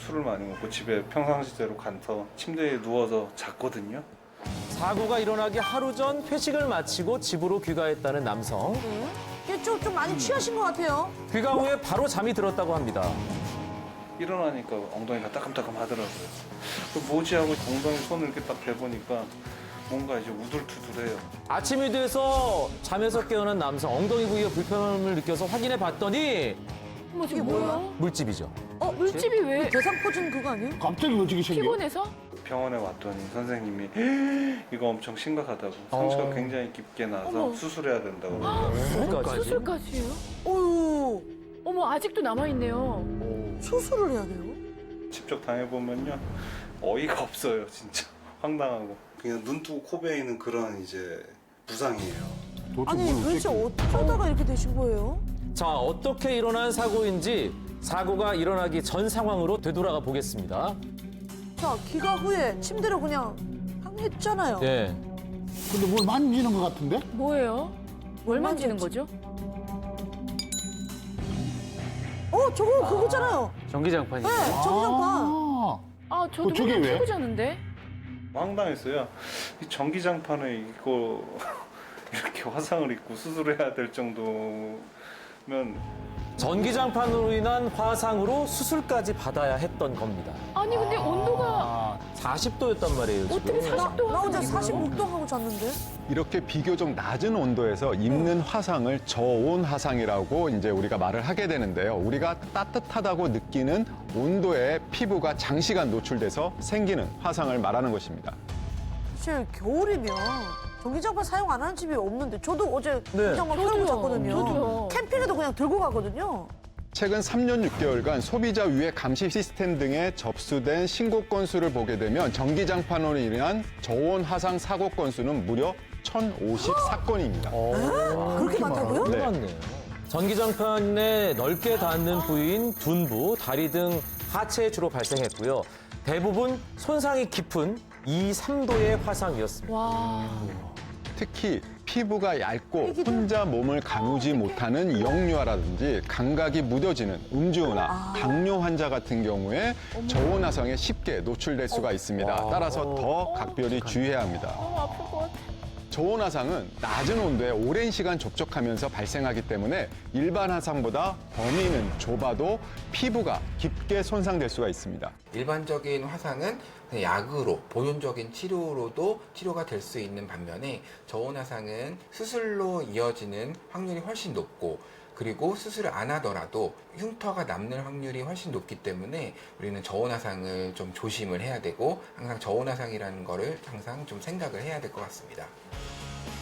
술을 많이 먹고 집에 평상시대로 가서 침대에 누워서 잤거든요. 사고가 일어나기 하루 전 회식을 마치고 집으로 귀가했다는 남성. 이게 좀 많이 취하신 것 같아요. 귀가 후에 바로 잠이 들었다고 합니다. 일어나니까 엉덩이가 따끔따끔 하더라고요. 뭐지 하고 엉덩이 손을 이렇게 딱 대보니까 뭔가 이제 우둘투둘해요. 아침이 돼서 잠에서 깨어난 남성 엉덩이 부위에 불편함을 느껴서 확인해 봤더니 어머, 이게 뭐야? 물집이죠. 물집이 왜? 대상포진 그거 아니에요? 갑자기 왜 저기 생겨? 피곤해서? 병원에 왔더니 선생님이 이거 엄청 심각하다고 상처가 굉장히 깊게 나서 수술해야 된다고 그러더라고요. 수술까지요? 어유 어머, 아직도 남아있네요. 수술을 해야 돼요? 직접 당해보면요 어이가 없어요 진짜 황당하고 그냥 눈 뜨고 코 베이는 그런 이제 부상이에요. 아니 도대체 어쩌다가 이렇게 되신 거예요? 자, 어떻게 일어난 사고인지 사고가 일어나기 전 상황으로 되돌아가 보겠습니다. 자 기가 후에 침대로 그냥 했잖아요. 네. 근데 뭘 만지는 것 같은데? 뭐예요? 뭘 만지는 거죠? 저거 그거잖아요. 전기장판이. 네, 전기장판. 아, 저도 저게 맨날 왜? 켜고 자는데. 황당했어요. 이 전기장판에 이거 이렇게 화상을 입고 수술해야 될 정도면 전기장판으로 인한 화상으로 수술까지 받아야 했던 겁니다. 아니, 근데 온도가 40도였단 말이에요, 지금. 어떻게 40도 나 혼자 46도 하고 잤는데. 이렇게 비교적 낮은 온도에서 입는 화상을 저온 화상이라고 이제 우리가 말을 하게 되는데요. 우리가 따뜻하다고 느끼는 온도에 피부가 장시간 노출돼서 생기는 화상을 말하는 것입니다. 사실 겨울이면 전기장판 사용 안 하는 집이 없는데 저도 어제 전기장판 저도요. 켜고 잤거든요. 저도요. 캠핑에도 그냥 들고 가거든요. 최근 3년 6개월간 소비자 유해 감시 시스템 등에 접수된 신고 건수를 보게 되면 전기장판으로 인한 저온 화상 사고 건수는 무려 1,054건입니다. 그렇게 많다고요? 네. 맞네요. 전기장판에 넓게 닿는 부위인 둔부, 다리 등 하체에 주로 발생했고요. 대부분 손상이 깊은 2, 3도의 화상이었습니다. 와. 특히 피부가 얇고 혼자 몸을 가누지 못하는 영유아라든지 감각이 무뎌지는 음주나 당뇨 환자 같은 경우에 저온 화상에 쉽게 노출될 수가 있습니다. 따라서 더 각별히 주의해야 합니다. 아플 것 같아. 저온 화상은 낮은 온도에 오랜 시간 접촉하면서 발생하기 때문에 일반 화상보다 범위는 좁아도 피부가 깊게 손상될 수가 있습니다. 일반적인 화상은 그냥 약으로 보존적인 치료로도 치료가 될 수 있는 반면에 저온 화상은 수술로 이어지는 확률이 훨씬 높고 그리고 수술을 안 하더라도 흉터가 남는 확률이 훨씬 높기 때문에 우리는 저온 화상을 좀 조심을 해야 되고 항상 저온 화상이라는 거를 항상 좀 생각을 해야 될 것 같습니다.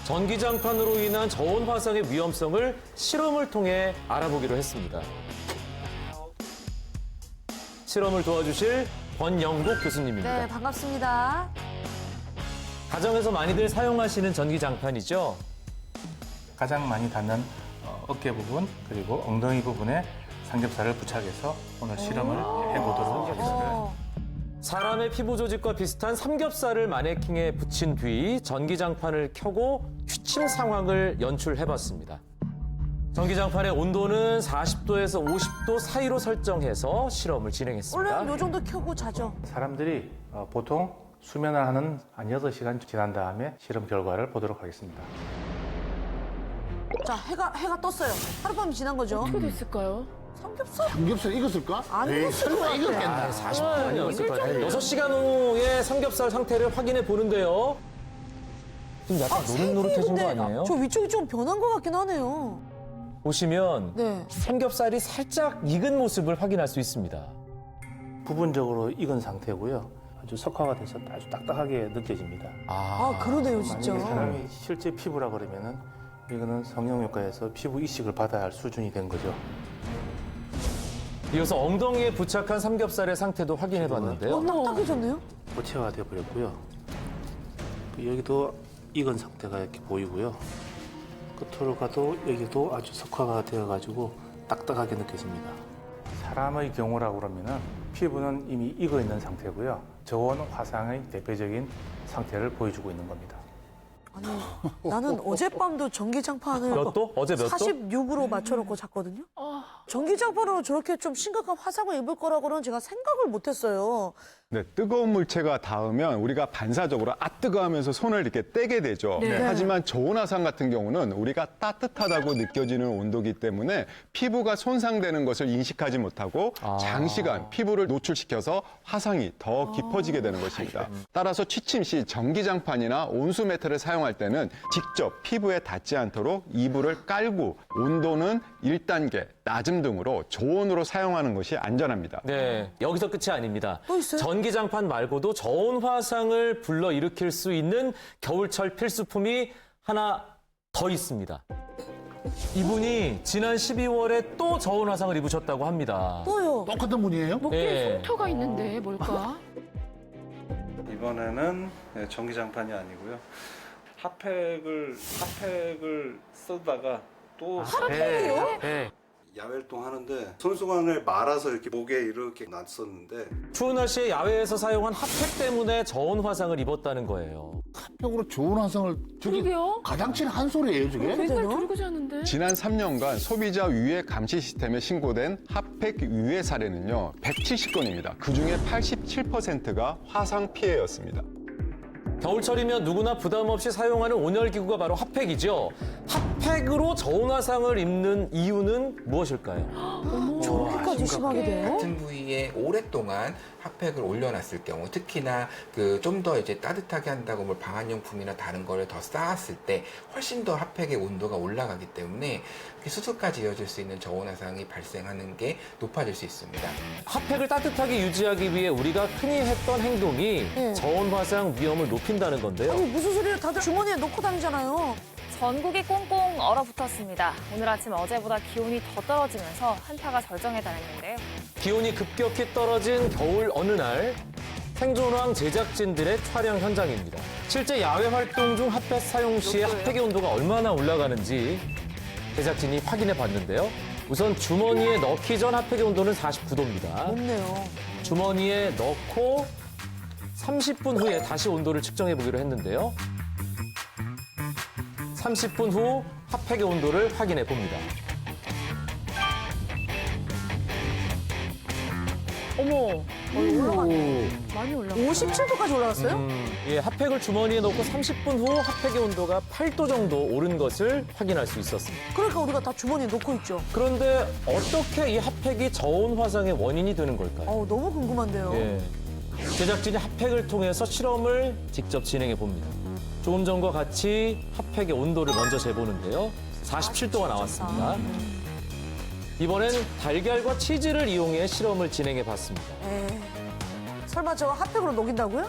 전기장판으로 인한 저온 화상의 위험성을 실험을 통해 알아보기로 했습니다. 실험을 도와주실 권영국 교수님입니다. 네, 반갑습니다. 가정에서 많이들 사용하시는 전기장판이죠? 가장 많이 닿는 어깨 부분 그리고 엉덩이 부분에 삼겹살을 부착해서 오늘 실험을 해보도록 하겠습니다. 사람의 피부 조직과 비슷한 삼겹살을 마네킹에 붙인 뒤 전기장판을 켜고 취침 상황을 연출해봤습니다. 전기장판의 온도는 40도에서 50도 사이로 설정해서 실험을 진행했습니다. 원래 요 정도 켜고 자죠. 사람들이 보통 수면을 하는 한 8시간 지난 다음에 실험 결과를 보도록 하겠습니다. 자, 해가 떴어요. 하룻밤이 지난 거죠. 어떻게 됐을까요? 삼겹살 익었을까? 안 에이, 익었을 것 설마 같아. 익었겠나? 40분이었을 거예요. 6시간 후에 삼겹살 상태를 확인해 보는데요. 좀 약간 노릇노릇해진 거 아니에요? 저 위쪽이 좀 변한 것 같긴 하네요. 보시면 네. 삼겹살이 살짝 익은 모습을 확인할 수 있습니다. 부분적으로 익은 상태고요. 아주 석화가 돼서 아주 딱딱하게 느껴집니다. 아, 그러네요, 진짜. 만약에 사람이 실제 피부라 그러면은 이거는 성형외과에서 피부 이식을 받아야 할 수준이 된 거죠. 이어서 엉덩이에 부착한 삼겹살의 상태도 확인해 봤는데요. 딱딱해졌네요? 고체화가 되어버렸고요. 여기도 익은 상태가 이렇게 보이고요. 끝으로 가도 여기도 아주 석화가 되어가지고 딱딱하게 느껴집니다. 사람의 경우라고 그러면은 피부는 이미 익어 있는 상태고요. 저온 화상의 대표적인 상태를 보여주고 있는 겁니다. 아니, 나는 어젯밤도 전기장판을 몇 도? 어제 몇 도? 46으로 맞춰놓고 잤거든요. 전기장판으로 저렇게 좀 심각한 화상을 입을 거라고는 제가 생각을 못했어요. 네, 뜨거운 물체가 닿으면 우리가 반사적으로 뜨거 하면서 손을 이렇게 떼게 되죠. 네. 하지만 저온 화상 같은 경우는 우리가 따뜻하다고 느껴지는 온도이기 때문에 피부가 손상되는 것을 인식하지 못하고 장시간 피부를 노출시켜서 화상이 더 깊어지게 되는 것입니다. 따라서 취침 시 전기장판이나 온수 매트를 사용할 때는 직접 피부에 닿지 않도록 이불을 깔고 온도는 1단계, 낮음 등으로 저온으로 사용하는 것이 안전합니다. 네, 여기서 끝이 아닙니다. 또 있어요? 전기장판 말고도 저온 화상을 불러일으킬 수 있는 겨울철 필수품이 하나 더 있습니다. 이분이 지난 12월에 또 저온 화상을 입으셨다고 합니다. 또요? 똑같은 분이에요? 목에 흉터가 있는데 뭘까? 이번에는 전기장판이 아니고요. 핫팩을 쓰다가 또 핫팩이요? 네. 야외 활동하는데 손수건을 말아서 이렇게 목에 이렇게 놨었는데 추운 날씨에 야외에서 사용한 핫팩 때문에 저온 화상을 입었다는 거예요. 핫팩으로 좋은 화상을 저기 그러게요. 가장 친 한 소리예요, 저게? 맨날 들고 자는데. 지난 3년간 소비자 유해 감시 시스템에 신고된 핫팩 유해 사례는요, 170건입니다. 그중에 87%가 화상 피해였습니다. 겨울철이면 누구나 부담 없이 사용하는 온열기구가 바로 핫팩이죠. 핫팩으로 저온 화상을 입는 이유는 무엇일까요? 저렇게까지 심하게 돼요? 같은 부위에 오랫동안 핫팩을 올려놨을 경우, 특히나 그 좀 더 이제 따뜻하게 한다고 뭐 방한용품이나 다른 거를 더 쌓았을 때 훨씬 더 핫팩의 온도가 올라가기 때문에 수술까지 이어질 수 있는 저온 화상이 발생하는 게 높아질 수 있습니다. 핫팩을 따뜻하게 유지하기 위해 우리가 흔히 했던 행동이 저온 화상 위험을 높인다는 건데요. 아니 무슨 소리를 다들 주머니에 넣고 다니잖아요. 전국이 꽁꽁 얼어붙었습니다. 오늘 아침 어제보다 기온이 더 떨어지면서 한파가 절정에 달했는데요. 기온이 급격히 떨어진 겨울 어느 날 생존왕 제작진들의 촬영 현장입니다. 실제 야외 활동 중 핫팩 사용 시에 핫팩의 온도가 얼마나 올라가는지 제작진이 확인해 봤는데요. 우선 주머니에 넣기 전 핫팩의 온도는 49도입니다. 높네요. 주머니에 넣고 30분 후에 다시 온도를 측정해 보기로 했는데요. 30분 후 핫팩의 온도를 확인해 봅니다. 어머, 올라갔네. 많이 올라가. 57도까지 올라갔어요? 예, 핫팩을 주머니에 넣고 30분 후 핫팩의 온도가 8도 정도 오른 것을 확인할 수 있었습니다. 그러니까 우리가 다 주머니에 넣고 있죠. 그런데 어떻게 이 핫팩이 저온 화상의 원인이 되는 걸까요? 너무 궁금한데요. 예. 제작진이 핫팩을 통해서 실험을 직접 진행해 봅니다. 조금 전과 같이 핫팩의 온도를 먼저 재보는데요. 47도가 나왔습니다. 이번엔 달걀과 치즈를 이용해 실험을 진행해 봤습니다. 설마 저 핫팩으로 녹인다고요?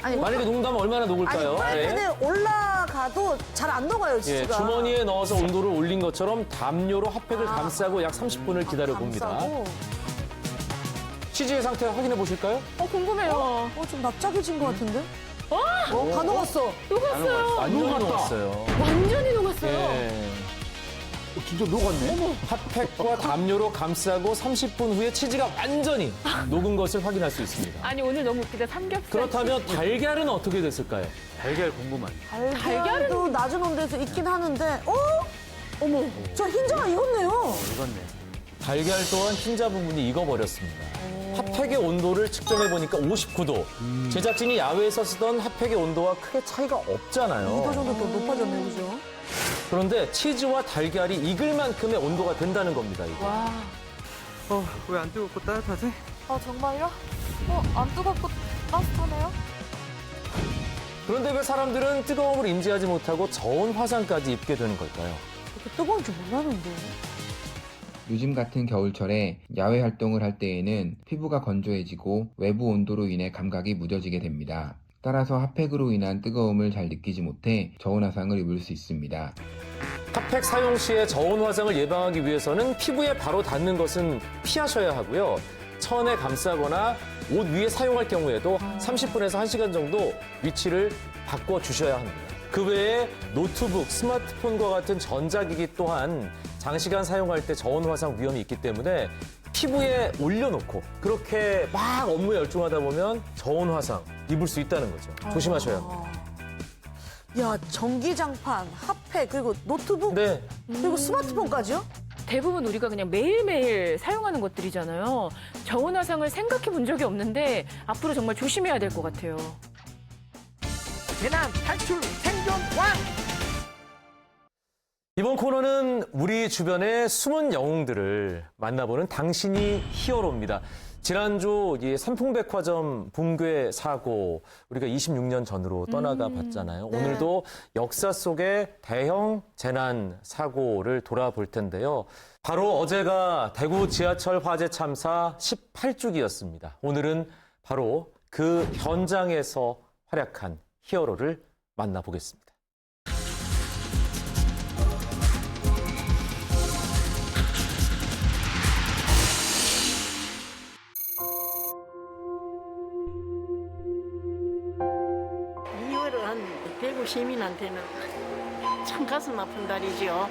아니, 만약에 녹는다면 얼마나 녹을까요? 아니 프라이팬에 올라가도 잘 안 녹아요, 예, 치즈가. 주머니에 넣어서 온도를 올린 것처럼 담요로 핫팩을 감싸고 약 30분을 기다려 봅니다. 감싸고. 치즈의 상태 확인해 보실까요? 궁금해요. 좀 납작해진 것 같은데? 다 녹았어. 녹았어요. 완전히 녹았어요. 완전히 녹았어요. 예. 진짜 녹았네. 핫팩과 담요로 감싸고 30분 후에 치즈가 완전히 녹은 것을 확인할 수 있습니다. 아니 오늘 너무 웃기다. 삼겹살. 그렇다면 달걀은 어떻게 됐을까요? 달걀 궁금한. 달걀도 낮은 온도에서 익긴 하는데, 어머, 저 흰자가 익었네요. 이건네. 달걀 또한 흰자 부분이 익어버렸습니다. 핫팩의 온도를 측정해 보니까 59도. 제작진이 야외에서 쓰던 핫팩의 온도와 크게 차이가 없잖아요. 2도 정도 더 높아졌네요, 그죠? 그런데 치즈와 달걀이 익을 만큼의 온도가 된다는 겁니다. 이게. 와. 왜 안 뜨겁고 따뜻하지? 정말요? 안 뜨겁고 따뜻하네요? 그런데 왜 사람들은 뜨거움을 인지하지 못하고 저온 화상까지 입게 되는 걸까요? 그렇게 뜨거운 줄 몰랐는데. 요즘 같은 겨울철에 야외 활동을 할 때에는 피부가 건조해지고 외부 온도로 인해 감각이 무뎌지게 됩니다. 따라서 핫팩으로 인한 뜨거움을 잘 느끼지 못해 저온 화상을 입을 수 있습니다. 핫팩 사용 시에 저온 화상을 예방하기 위해서는 피부에 바로 닿는 것은 피하셔야 하고요. 천에 감싸거나 옷 위에 사용할 경우에도 30분에서 1시간 정도 위치를 바꿔주셔야 합니다. 그 외에 노트북, 스마트폰과 같은 전자기기 또한 장시간 사용할 때 저온 화상 위험이 있기 때문에 피부에 올려놓고 그렇게 막 업무에 열중하다 보면 저온 화상 입을 수 있다는 거죠. 조심하셔야 합니다. 야, 전기장판, 핫팩, 그리고 노트북, 네. 그리고 스마트폰까지요? 대부분 우리가 그냥 매일매일 사용하는 것들이잖아요. 저온 화상을 생각해 본 적이 없는데 앞으로 정말 조심해야 될 것 같아요. 재난 탈출 생존 왕! 이번 코너는 우리 주변의 숨은 영웅들을 만나보는 당신이 히어로입니다. 지난주 삼풍백화점 붕괴 사고 우리가 26년 전으로 떠나가 봤잖아요. 네. 오늘도 역사 속의 대형 재난 사고를 돌아볼 텐데요. 바로 어제가 대구 지하철 화재 참사 18주기였습니다. 오늘은 바로 그 현장에서 활약한 히어로를 만나보겠습니다. 대구 시민한테는 참 가슴 아픈 날이죠.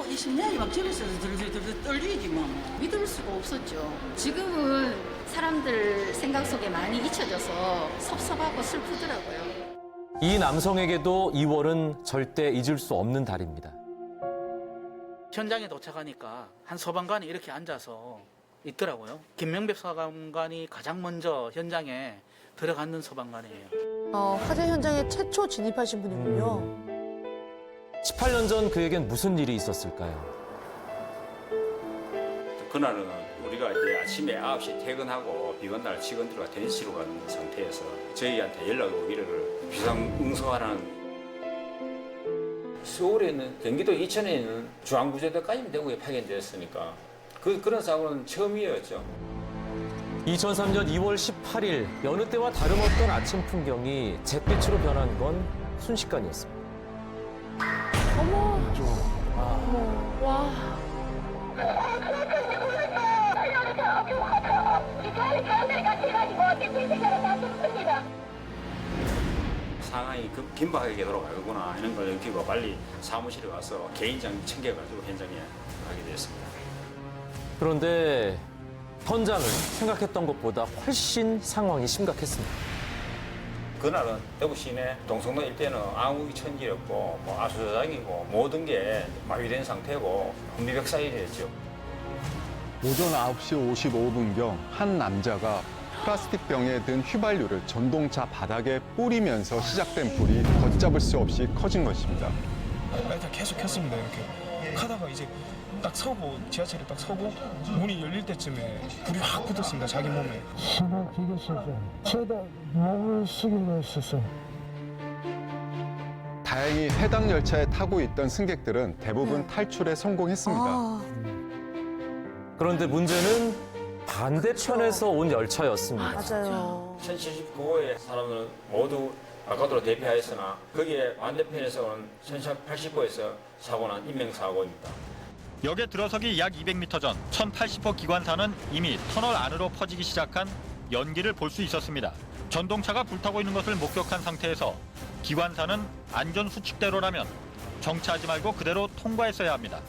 20년이 막 집에서 들들들 떨리지 뭐. 믿을 수가 없었죠. 지금은 사람들 생각 속에 많이 잊혀져서 섭섭하고 슬프더라고요. 이 남성에게도 2월은 절대 잊을 수 없는 달입니다. 현장에 도착하니까 한 소방관이 이렇게 앉아서 있더라고요. 김명백 소방관이 가장 먼저 현장에 들어가는 소방관이에요. 화재 현장에 최초 진입하신 분이군요. 18년 전 그에겐 무슨 일이 있었을까요? 그날은 우리가 이제 아침에 9시 퇴근하고 비건날 직원들과 대시로 가는 상태에서 저희한테 연락이 오기를 비상응소하라는. 서울에 있는 경기도 이천에 있는 중앙구조대까지 대구에 파견되었으니까 그런 사고는 처음이었죠. 2003년 2월 18일 여느 때와 다름없던 아침 풍경이 잿빛으로 변한 건 순식간이었습니다. 어머. 와. 상황이 긴박하게 돌아가구나 이런 걸 느끼고 빨리 사무실에 가서 개인장 챙겨가지고 현장에 가게 됐습니다. 그런데 현장은 생각했던 것보다 훨씬 상황이 심각했습니다. 그날은 대구 시내 동성로 일대는 암흑이 천지였고 아수자장이고 모든 게 마비된 상태고 혼비백산이었죠. 오전 9시 55분경 한 남자가 플라스틱 병에 든 휘발유를 전동차 바닥에 뿌리면서 시작된 불이 걷잡을 수 없이 커진 것입니다. 일단 계속 켰습니다. 이렇게 하다가 이제 딱 서고 지하철에 딱 서고 문이 열릴 때쯤에 불이 확 붙었습니다. 자기 몸에. 신발 비겼었어요. 최다 몸을 숙이고 있었어요. 다행히 해당 열차에 타고 있던 승객들은 대부분 탈출에 성공했습니다. 그런데 문제는 반대편에서 온 열차였습니다. 맞아요. 1079호의 사람들은 모두 바깥으로 대피하였으나 거기에 반대편에서 온 1080호에서 사고 난 인명사고입니다. 역에 들어서기 약 200m 전 1080호 기관사는 이미 터널 안으로 퍼지기 시작한 연기를 볼 수 있었습니다. 전동차가 불타고 있는 것을 목격한 상태에서 기관사는 안전수칙대로라면 정차하지 말고 그대로 통과했어야 합니다.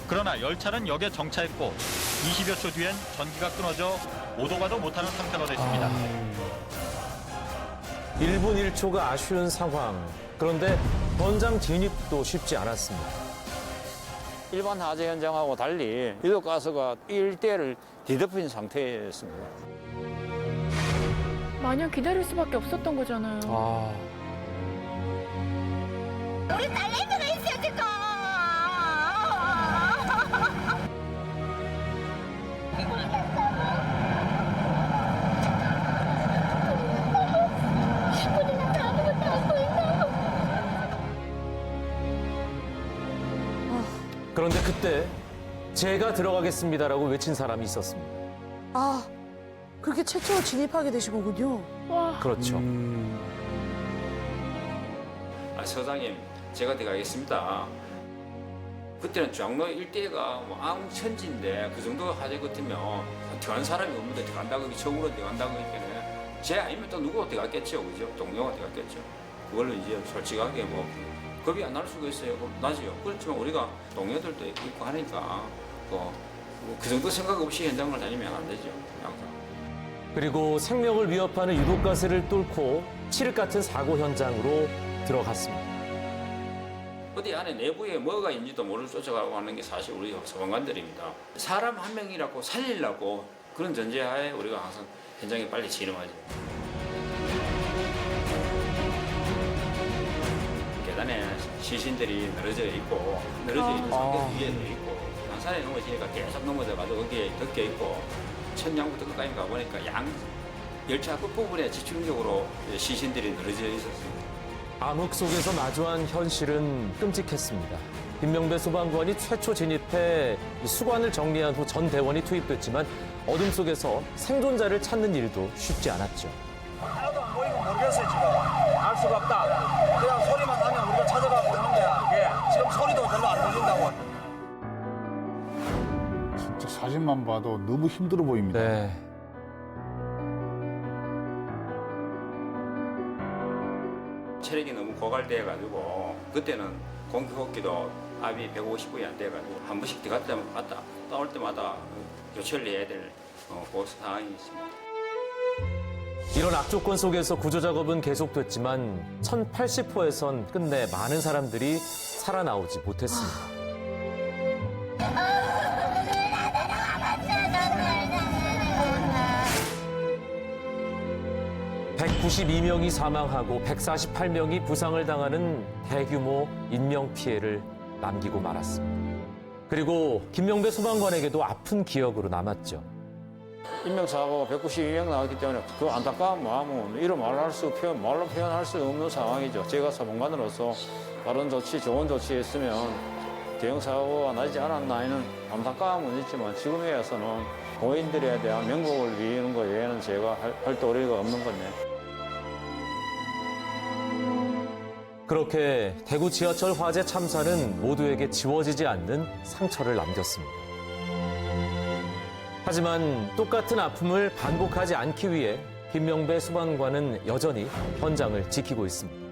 그러나 열차는 역에 정차했고 20여 초 뒤엔 전기가 끊어져 오도 가도 못하는 상태가 됐습니다. 1분 1초가 아쉬운 상황. 그런데 현장 진입도 쉽지 않았습니다. 일반 화재 현장하고 달리 유독가스가 일대를 뒤덮인 상태였습니다. 마냥 기다릴 수밖에 없었던 거잖아요. 우리 딸내미가 있어야니까. 그런데 그때 제가 들어가겠습니다라고 외친 사람이 있었습니다. 아, 그렇게 최초로 진입하게 되신 거군요. 와. 그렇죠. 서장님, 제가 들어가겠습니다. 그때는 중앙로 일대가 암천지인데 그 정도 화재 같으면 들어간 사람이 없는데 들어간다고 처음으로 들어간다고 했기는 제 아니면 또 누구가 들어갔겠죠, 그죠? 동료가 들어갔겠죠. 그걸로 이제 솔직하게 겁이 안 날 수가 있어요. 나지요. 그렇지만 우리가 동료들도 있고 하니까 그 정도 생각 없이 현장을 다니면 안 되죠. 항상. 그리고 생명을 위협하는 유독가스를 뚫고 칠흑 같은 사고 현장으로 들어갔습니다. 어디 안에 내부에 뭐가 있는지도 모를 쫓아가고 하는 게 사실 우리 소방관들입니다. 사람 한 명이라고 살리려고 그런 전제하에 우리가 항상 현장에 빨리 진입하죠. 계단에 시신들이 늘어져 있고 늘어져 있는 상태 위에도 있고 강산에 넘어지니까 계속 넘어져가지고 거기에 덮여 있고 천장부터 끝까지 가보니까 열차 끝부분에 집중적으로 시신들이 늘어져 있었습니다. 암흑 속에서 마주한 현실은 끔찍했습니다. 김명배 소방관이 최초 진입해 수관을 정리한 후 전 대원이 투입됐지만 어둠 속에서 생존자를 찾는 일도 쉽지 않았죠. 하나도 안 보이고 모르겠어요, 지금. 알 수가 없다. 그냥 소리만 나면 우리가 찾아가고 하는데 지금 소리도 별로 안 들린다고. 진짜 사진만 봐도 너무 힘들어 보입니다. 네. 체력이 너무 고갈돼가지고 그때는 공기호흡기도 압이 150이 안 돼가지고 한 번씩 들어갈 때마다 나올 때마다 교체를 해야 될 그 상황이 있습니다. 이런 악조건 속에서 구조 작업은 계속됐지만 1080호에선 끝내 많은 사람들이 살아나오지 못했습니다. 192명이 사망하고 148명이 부상을 당하는 대규모 인명피해를 남기고 말았습니다. 그리고 김명배 소방관에게도 아픈 기억으로 남았죠. 인명사고가 192명 나왔기 때문에 그 안타까운 마음은 이루 말로 표현할 수 없는 상황이죠. 제가 소방관으로서 다른 조치, 좋은 조치했으면 대형사고가 나지 않았나 하는 안타까움은 있지만 지금에 와서는 고인들에 대한 명복을 위하는 것 외에는 제가 할 도리가 없는 건데. 그렇게 대구 지하철 화재 참사는 모두에게 지워지지 않는 상처를 남겼습니다. 하지만 똑같은 아픔을 반복하지 않기 위해 김명배 소방관은 여전히 현장을 지키고 있습니다.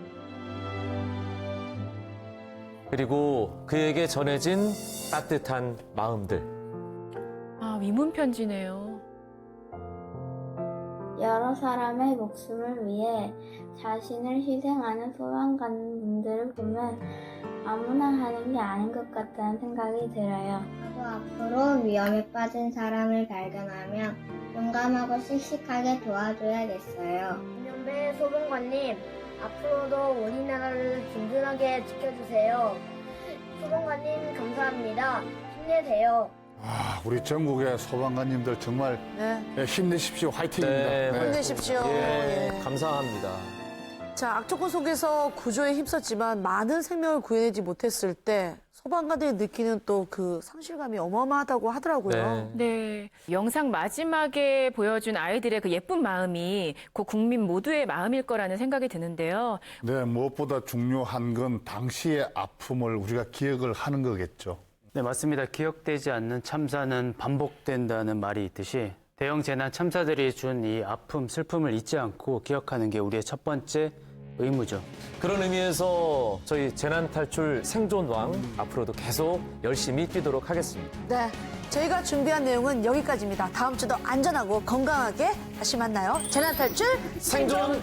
그리고 그에게 전해진 따뜻한 마음들. 아, 위문 편지네요. 여러 사람의 목숨을 위해 자신을 희생하는 소방관분들을 보면 아무나 하는 게 아닌 것 같다는 생각이 들어요. 또 앞으로 위험에 빠진 사람을 발견하면 용감하고 씩씩하게 도와줘야겠어요. 김명배 소방관님, 앞으로도 우리나라를 든든하게 지켜주세요. 소방관님 감사합니다. 힘내세요. 우리 전국의 소방관님들 정말 힘내십시오. 화이팅입니다. 네, 힘내십시오. 예, 예. 감사합니다. 자, 악조건 속에서 구조에 힘썼지만 많은 생명을 구해내지 못했을 때 소방관들이 느끼는 또 그 상실감이 어마어마하다고 하더라고요. 네. 영상 마지막에 보여준 아이들의 그 예쁜 마음이 곧 국민 모두의 마음일 거라는 생각이 드는데요. 네, 무엇보다 중요한 건 당시의 아픔을 우리가 기억을 하는 거겠죠. 네, 맞습니다. 기억되지 않는 참사는 반복된다는 말이 있듯이 대형 재난 참사들이 준 이 아픔, 슬픔을 잊지 않고 기억하는 게 우리의 첫 번째 의무죠. 그런 의미에서 저희 재난탈출 생존왕 앞으로도 계속 열심히 뛰도록 하겠습니다. 네, 저희가 준비한 내용은 여기까지입니다. 다음 주도 안전하고 건강하게 다시 만나요. 재난탈출 생존왕!